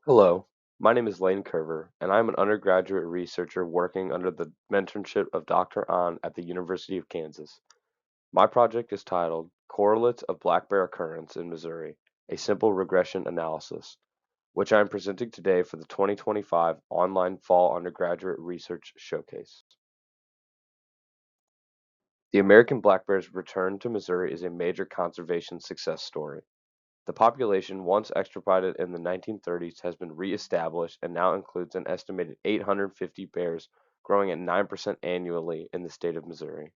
Hello, my name is Lane Curver, and I'm an undergraduate researcher working under the mentorship of Dr. An at the University of Kansas. My project is titled Correlates of Black Bear Occurrence in Missouri, a Simple Regression Analysis, which I am presenting today for the 2025 Online Fall Undergraduate Research Showcase. The American black bear's return to Missouri is a major conservation success story. The population, once extirpated in the 1930s, has been re-established and now includes an estimated 850 bears, growing at 9% annually in the state of Missouri.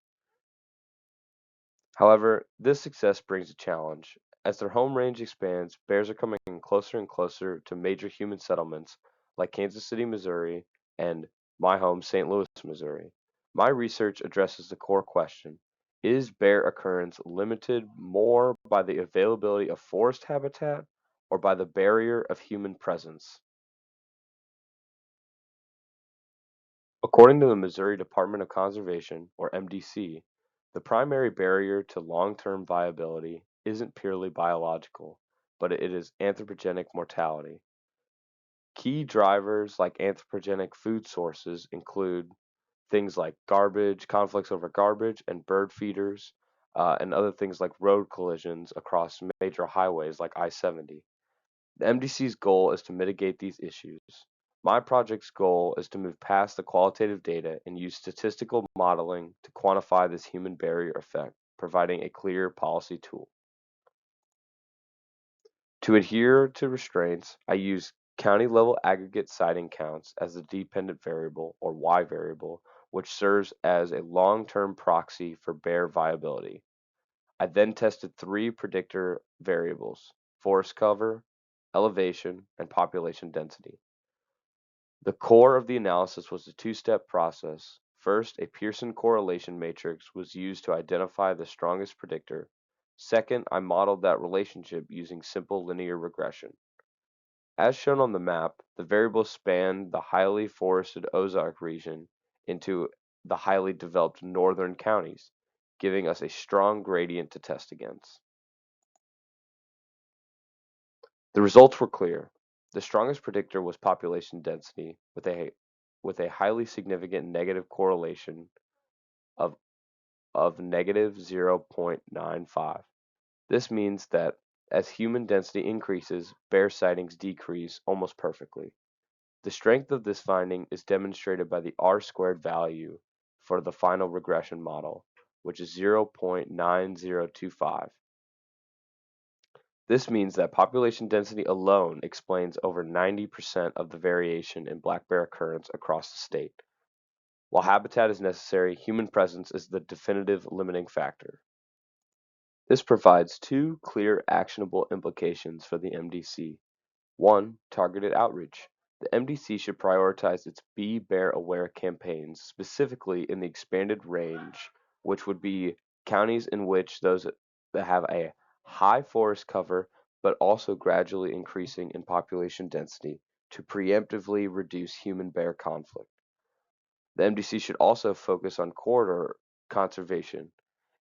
However, this success brings a challenge. As their home range expands, bears are coming closer and closer to major human settlements like Kansas City, Missouri, and my home, St. Louis, Missouri. My research addresses the core question: is bear occurrence limited more by the availability of forest habitat or by the barrier of human presence? According to the Missouri Department of Conservation, or MDC, the primary barrier to long-term viability isn't purely biological, but it is anthropogenic mortality. Key drivers like anthropogenic food sources include things like garbage, conflicts over garbage, and bird feeders, and other things like road collisions across major highways like I-70. The MDC's goal is to mitigate these issues. My project's goal is to move past the qualitative data and use statistical modeling to quantify this human barrier effect, providing a clear policy tool. To adhere to restraints, I use county-level aggregate sighting counts as the dependent variable, or Y variable, which serves as a long-term proxy for bear viability. I then tested three predictor variables: forest cover, elevation, and population density. The core of the analysis was a two-step process. First, a Pearson correlation matrix was used to identify the strongest predictor. Second, I modeled that relationship using simple linear regression. As shown on the map, the variables span the highly forested Ozark region into the highly developed northern counties, giving us a strong gradient to test against. The results were clear. The strongest predictor was population density, with a highly significant negative correlation of, of negative 0.95. This means that as human density increases, bear sightings decrease almost perfectly. The strength of this finding is demonstrated by the R-squared value for the final regression model, which is 0.9025. This means that population density alone explains over 90% of the variation in black bear occurrence across the state. While habitat is necessary, human presence is the definitive limiting factor. This provides two clear actionable implications for the MDC. One, targeted outreach. The MDC should prioritize its Be Bear Aware campaigns, specifically in the expanded range, which would be counties in which those that have a high forest cover, but also gradually increasing in population density to preemptively reduce human-bear conflict. The MDC should also focus on corridor conservation.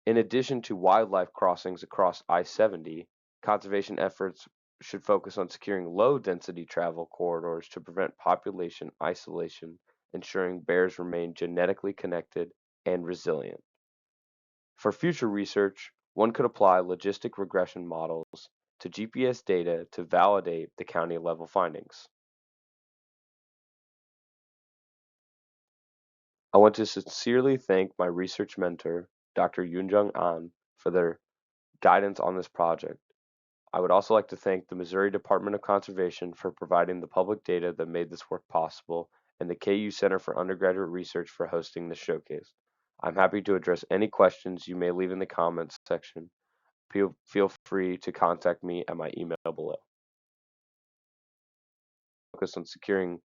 In addition to wildlife crossings across I-70, conservation efforts should focus on securing low-density travel corridors to prevent population isolation, ensuring bears remain genetically connected and resilient. For future research, one could apply logistic regression models to GPS data to validate the county-level findings. I want to sincerely thank my research mentor, Dr. Yoonjung An, for their guidance on this project. I would also like to thank the Missouri Department of Conservation for providing the public data that made this work possible, and the KU Center for Undergraduate Research for hosting this showcase. I'm happy to address any questions you may leave in the comments section. Feel free to contact me at my email below. Focus on securing